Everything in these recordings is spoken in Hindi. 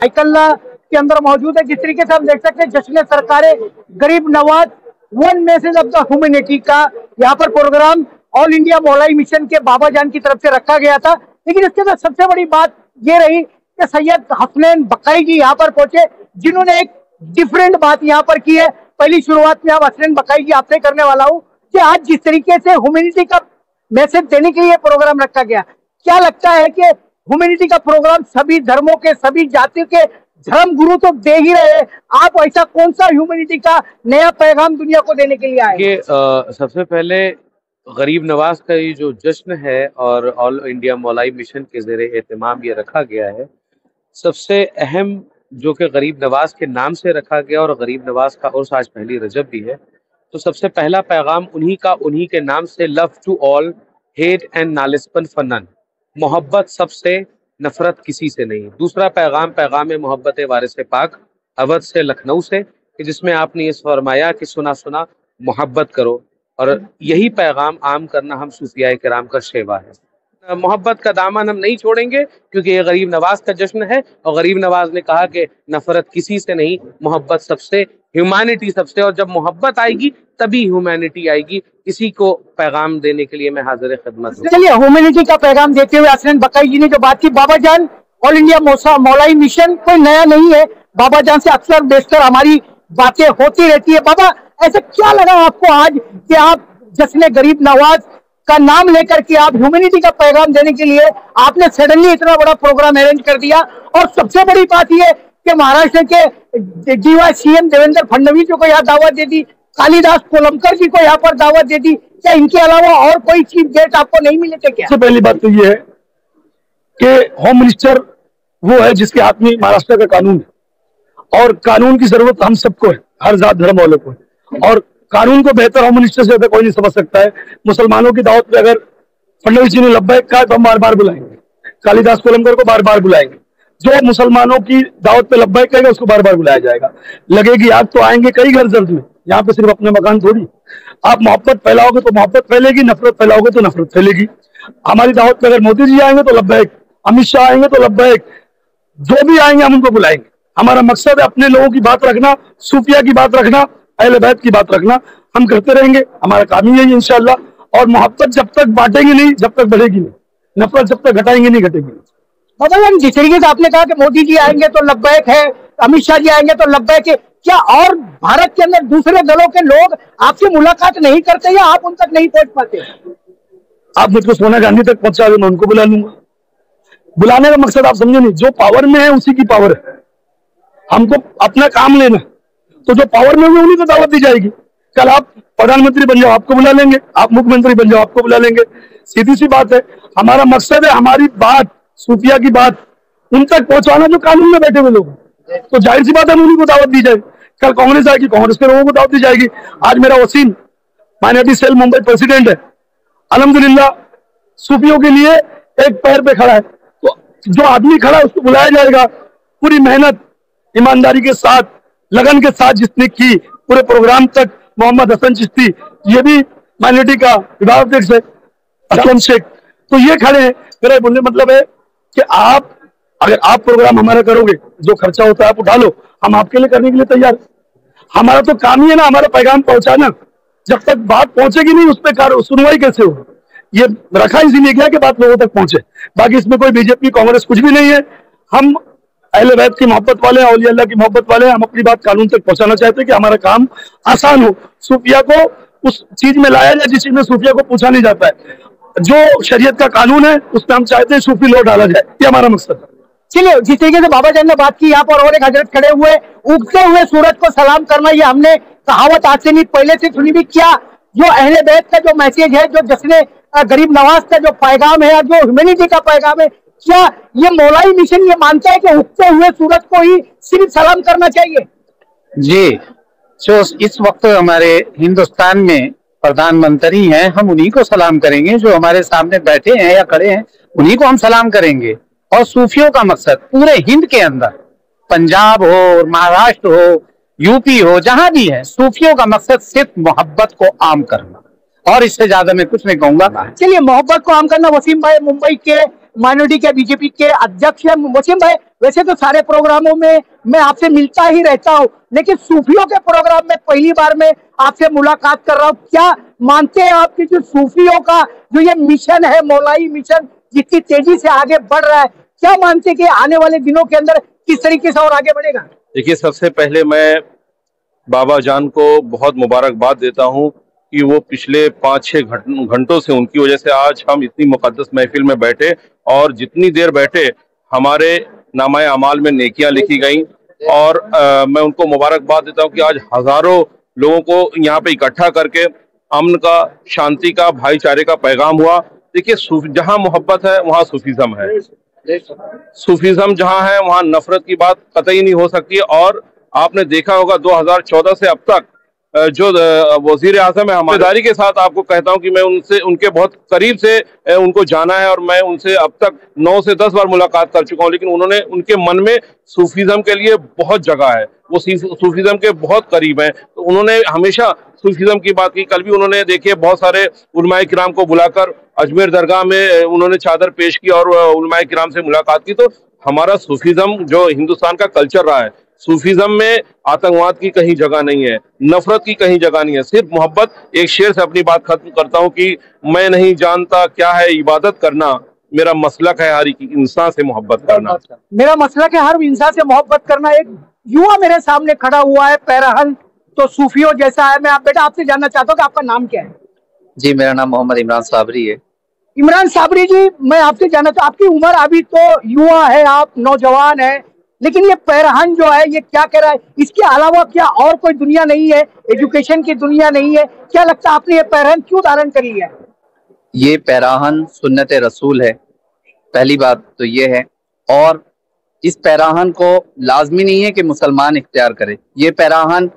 साइकिल के अंदर मौजूद है। जिस तरीके से हम देख सकते हैं, जश्न सरकारे गरीब Nawaz one message of the humanity का यहाँ पर प्रोग्राम ऑल इंडिया मौलाई मिशन के बाबा जान की तरफ से रखा गया था। लेकिन इसके अंदर सबसे बड़ी बात ये रही कि सैयद हसनैन बकाई जी यहाँ पर पहुंचे, जिन्होंने एक डिफरेंट बात यहाँ पर की है। पहली शुरुआत में अब हसनैन बकाई जी आपसे करने वाला हूँ कि आज जिस तरीके से ह्यूमैनिटी का मैसेज देने के लिए प्रोग्राम रखा गया, क्या लगता है कि ह्यूमैनिटी का प्रोग्राम सभी धर्मों के, सभी जातियों के धर्म गुरु तो दे ही रहे हैं, आप ऐसा कौन सा ह्यूमैनिटी का नया पैगाम दुनिया को देने के लिए आए? सबसे पहले गरीब नवाज का ये जो जश्न है और ऑल इंडिया मौलाई मिशन के ज़ेरे एहतमाम ये रखा गया है, सबसे अहम जो कि गरीब नवाज के नाम से रखा गया और गरीब नवाज का उर्स आज पहली रजब भी है, तो सबसे पहला पैगाम उन्हीं के नाम से, love to all, hate and नालिस्पन फॉर नन, मोहब्बत सबसे, नफरत किसी से नहीं। दूसरा पैगाम मोहब्बत वारिस पाक अवध से, लखनऊ से, कि जिसमें आपने ये फरमाया कि सुना सुना मोहब्बत करो, और यही पैगाम आम करना हम सूफिया किराम का शेवा है। मोहब्बत का दामन हम नहीं छोड़ेंगे क्योंकि ये गरीब नवाज का जश्न है, और गरीब नवाज ने कहा कि नफरत किसी से नहीं, मोहब्बत सबसे, ह्यूमैनिटी सबसे, और जब मोहब्बत आएगी तभी ह्यूमैनिटी आएगी। इसी को पैगाम देने के लिए मैं हाजिर खिदमत हूँ। चलिए, ह्यूमैनिटी का पैगाम देते हुए हसनैन बकाई जी ने जो बात की, बाबा जान ऑल इंडिया मौलाई मिशन कोई नया नहीं है, बाबा जान से अक्सर बेशतर हमारी बातें होती रहती है। बाबा, ऐसा क्या लगा आपको आज कि आप जश्न गरीब नवाज का नाम लेकर के आप ह्यूमैनिटी का पैगाम देने के लिए आपने सडनली इतना बड़ा प्रोग्राम अरेंज कर दिया? और सबसे बड़ी बात यह कि महाराष्ट्र के जीवा सीएम देवेंद्र फडणवीस जी को यहाँ दावत दे दी, कालिदास कोलंबकर जी को यहाँ पर दावत दे दी, क्या इनके अलावा और कोई चीफ गेस्ट आपको नहीं मिले थे क्या? सबसे पहली बात तो ये है कि होम मिनिस्टर वो है जिसके हाथ में महाराष्ट्र का कानून है, और कानून की जरूरत हम सबको है, हर जात धर्म वालों को है, और कानून को बेहतर होम मिनिस्टर से कोई नहीं समझ सकता है। मुसलमानों की दावत पे अगर फडणवीस जी ने लब्बैक कहा तो हम बार बार बुलाएंगे, कालिदास कोलंबकर को बार बार बुलाएंगे, जो मुसलमानों की दावत पे लब्बैक कहेगा उसको बार बार बुलाया जाएगा। लगेगी आग तो आएंगे कई घर जल्द में, यहाँ पे सिर्फ अपने मकान थोड़ी। आप मोहब्बत फैलाओगे तो मोहब्बत फैलेगी, नफरत फैलाओगे तो नफरत फैलेगी। हमारी दावत पे अगर मोदी जी आएंगे तो लब्बैक, अमित शाह आएंगे तो लब्बैक, जो भी आएंगे हम उनको बुलाएंगे। हमारा मकसद है अपने लोगों की बात रखना, सूफिया की बात रखना, अहले बैत की बात रखना, हम करते रहेंगे, हमारा काम ही है इंशाल्लाह। और मोहब्बत जब तक बांटेंगे नहीं, जब तक बढ़ेगी नहीं, नफरत जब तक घटाएंगे नहीं घटेगी। मतलब जिस तरीके से आपने कहा कि मोदी जी आएंगे तो लब्बैक है, अमित शाह जी आएंगे तो लब्बैक है, क्या और भारत के अंदर दूसरे दलों के लोग आपसे मुलाकात नहीं करते या आप उन तक नहीं पहुंच पाते? आप मुझको सोनिया गांधी तक पहुंचा दो, मैं उनको बुला लूंगा। बुलाने का मकसद आप समझे नहीं, जो पावर में है उसी की पावर है, हमको अपना काम लेना, तो जो पावर में है उन्हीं को दावत दी जाएगी। कल आप प्रधानमंत्री बन जाओ, आपको बुला लेंगे, आप मुख्यमंत्री बन जाओ, आपको बुला लेंगे। सीधी सी बात है, हमारा मकसद है हमारी बात, सूफिया की बात उन तक पहुंचाना जो कानून में बैठे हुए लोग, तो जाहिर सी बात है उन्हीं को दावत दी जाएगी। कल कांग्रेस आएगी, कांग्रेस के लोगों को दावत दी जाएगी। आज मेरा Wasim minority cell Mumbai president है, अल्हम्दुलिल्लाह सूफियों के लिए एक पैर पे खड़ा है, तो जो आदमी खड़ा है उसको बुलाया जाएगा। पूरी मेहनत ईमानदारी के साथ, लगन के साथ जिसने की पूरे प्रोग्राम तक, मोहम्मद हसन चिश्ती, ये भी माइनॉरिटी का विभागाध्यक्ष है, असलम शेख, तो ये खड़े हैं। मेरा बोलने मतलब है कि आप अगर आप प्रोग्राम हमारा करोगे, जो खर्चा होता है आप उठा लो, हम आपके लिए करने के लिए तैयार। हमारा तो काम ही है ना हमारा पैगाम पहुंचाना। जब तक बात पहुंचेगी नहीं उस पर सुनवाई कैसे हो? ये रखा इसीलिए गया कि बात लोगों तक पहुंचे। बाकी इसमें कोई बीजेपी कांग्रेस कुछ भी नहीं है। हम अहले बैत की मोहब्बत वाले हैं, औलिया अल्लाह की मोहब्बत वाले हैं। हम अपनी बात कानून तक पहुंचाना चाहते हैं कि हमारा काम आसान हो, सूफिया को उस चीज में लाया जाए जिस चीज में सूफिया को पूछा नहीं जाता है। जो शरीयत का कानून है उसमें हम चाहते हैं सूफी लौ डाला जाए, ये हमारा मकसद है। चलिए, जिस तरीके से बाबा जान ने बात की यहाँ पर, और एक हजरत खड़े हुए, उगते हुए सूरज को सलाम करना, ये हमने कहावत आज से नहीं पहले से सुनी भी। क्या जो अहले बैत का जो मैसेज है, जो जश्न गरीब नवाज का जो पैगाम है, जो ह्यूमैनिटी का पैगाम है, क्या ये मौलाई मिशन ये मानता है कि उगते हुए सूरज को ही सिर्फ सलाम करना चाहिए? जी, जो इस वक्त हमारे हिंदुस्तान में प्रधानमंत्री हैं, हम उन्हीं को सलाम करेंगे। जो हमारे सामने बैठे हैं या खड़े हैं उन्हीं को हम सलाम करेंगे। और सूफियों का मकसद पूरे हिंद के अंदर, पंजाब हो, महाराष्ट्र हो, यूपी हो, जहां भी है, सूफियों का मकसद सिर्फ मोहब्बत को आम करना, और इससे ज्यादा मैं कुछ नहीं कहूंगा। चलिए, मोहब्बत को आम करना। वसीम भाई, मुंबई के माइनॉरिटी के बीजेपी के अध्यक्ष हैं। वसीम भाई, वैसे तो सारे प्रोग्रामों में मैं आपसे मिलता ही रहता हूं, लेकिन सूफियों के प्रोग्राम में पहली बार मैं आपसे मुलाकात कर रहा हूं। क्या मानते हैं आपकी जो सूफियों का जो ये मिशन है, मौलाई मिशन, जितनी तेजी से आगे बढ़ रहा है, क्या मानते हैं कि आने वाले दिनों के अंदर किस तरीके से और आगे बढ़ेगा? देखिए, सबसे पहले मैं बाबा जान को बहुत मुबारकबाद देता हूं कि वो पिछले 5-6 घंटों से, उनकी वजह से आज हम इतनी मुकद्दस महफिल में बैठे, और जितनी देर बैठे हमारे नामाए अमाल में नेकियां लिखी गई। और मैं उनको मुबारकबाद देता हूं कि आज हजारों लोगों को यहाँ पे इकट्ठा करके अमन का, शांति का, भाईचारे का पैगाम हुआ। देखिए, जहाँ मोहब्बत है वहाँ सूफीज्म है, सूफीज्म जहाँ है वहाँ नफरत की बात कतई नहीं हो सकती। और आपने देखा होगा 2014 से अब तक जो वजीर आजम है, हमारी के साथ आपको कहता हूं कि मैं उनके बहुत करीब से उनको जाना है, और मैं उनसे अब तक 9 से 10 बार मुलाकात कर चुका हूं, लेकिन उनके मन में सूफीज्म के लिए बहुत जगह है, वो सूफीज्म के बहुत करीब हैं। तो उन्होंने हमेशा सूफीज्म की बात की। कल भी उन्होंने, देखिए, बहुत सारे उलमाए किराम को बुलाकर अजमेर दरगाह में उन्होंने चादर पेश की और उलमाए किराम से मुलाकात की। तो हमारा सूफीज्म जो हिंदुस्तान का कल्चर रहा है, सूफीज्म में आतंकवाद की कहीं जगह नहीं है, नफरत की कहीं जगह नहीं है, सिर्फ मोहब्बत। एक शेर से अपनी बात खत्म करता हूं कि मैं नहीं जानता क्या है इबादत करना, मेरा मसलक है हर इंसान से मोहब्बत करना। मेरा मसलक है हर इंसान से मोहब्बत करना। एक युवा मेरे सामने खड़ा हुआ है, पैरहन तो सूफियों जैसा है। मैं बेटा आपसे जानना चाहता हूँ कि आपका नाम क्या है? जी, मेरा नाम मोहम्मद इमरान साबरी है। इमरान साबरी जी, मैं आपसे जानना चाहता हूँ, आपकी उम्र अभी तो युवा है, आप नौजवान है, लेकिन ये पैरहन जो है ये क्या कह रहा है? इसके अलावा क्या और कोई दुनिया नहीं है? एजुकेशन की दुनिया नहीं है? क्या लगता है आपने ये पैरहन क्यों धारण करी है? ये पैराहन सुन्नत रसूल है, पहली बात तो ये है। और इस पैराहन को लाजमी नहीं है कि मुसलमान इख्तियार करे। ये पैराहन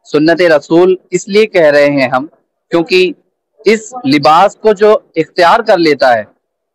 सुन्नत रसूल इसलिए कह रहे हैं हम, क्योंकि इस लिबास को जो इख्तियार कर लेता है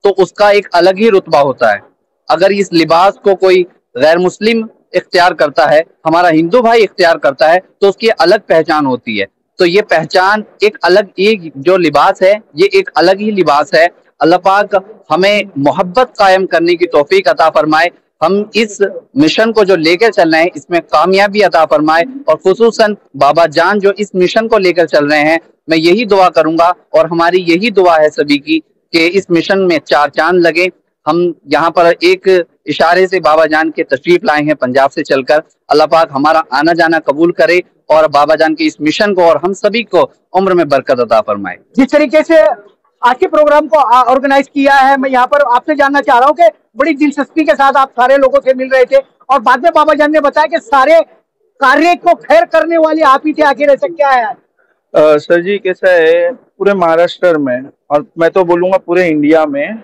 तो उसका एक अलग ही रुतबा होता है। अगर इस लिबास को कोई गैर मुस्लिम इख्तियार करता है, हमारा हिंदू भाई इख्तियार करता है, तो उसकी अलग पहचान होती है। तो ये पहचान एक अलग, एक जो लिबास है ये एक अलग ही लिबास है। अल्लाह पाक हमें मोहब्बत कायम करने की तौफीक अता फरमाए, हम इस मिशन को जो लेकर चल रहे हैं इसमें कामयाबी अता फरमाए, और खुसूसन बाबा जान जो इस मिशन को लेकर चल रहे हैं, मैं यही दुआ करूंगा और हमारी यही दुआ है सभी की कि इस मिशन में 4 चांद लगे। हम यहाँ पर एक इशारे से बाबा जान के तशरीफ लाए हैं पंजाब से चलकर। अल्लाह पाक हमारा आना जाना कबूल करे और बाबा जान के इस मिशन को और हम सभी को उम्र में बरकत अता फरमाए। जिस तरीके से आज के प्रोग्राम को ऑर्गेनाइज किया है, मैं यहाँ पर आपसे जानना चाह रहा हूँ कि बड़ी दिलचस्पी के साथ आप सारे लोगों से मिल रहे थे, और बाद में बाबा जान ने बताया कि सारे कार्य को खैर करने वाले आप ही थे। आखिर ऐसा क्या है? सर जी, कैसा है, पूरे महाराष्ट्र में और मैं तो बोलूँगा पूरे इंडिया में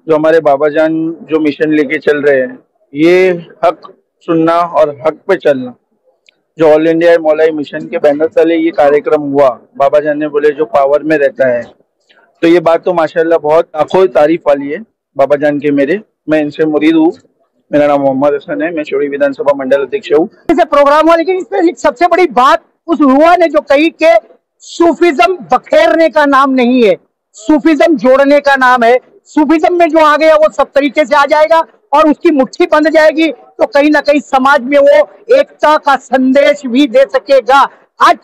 जो हमारे बाबा जान जो मिशन लेके चल रहे हैं, ये हक सुनना और हक पे चलना, जो ऑल इंडिया मौलाई मिशन के बैनर तले ये कार्यक्रम हुआ, बाबा जान ने बोले जो पावर में रहता है, तो ये बात तो माशाल्लाह बहुत आंखों तारीफ वाली है। बाबा जान के मैं इनसे मुरीद हूँ। मेरा नाम मोहम्मद हसन है, मैं चौड़ी विधानसभा मंडल अध्यक्ष हूँ। प्रोग्राम हुआ, लेकिन इसमें एक सबसे बड़ी बात उस युवा ने जो कही कि सूफीज्म बखेरने का नाम नहीं है, सूफीज्म जोड़ने का नाम है। सूफीज्म में जो आ गया वो सब तरीके से आ जाएगा और उसकी मुट्ठी बंध जाएगी, तो कहीं ना कहीं समाज में वो एकता का संदेश भी दे सकेगा। आज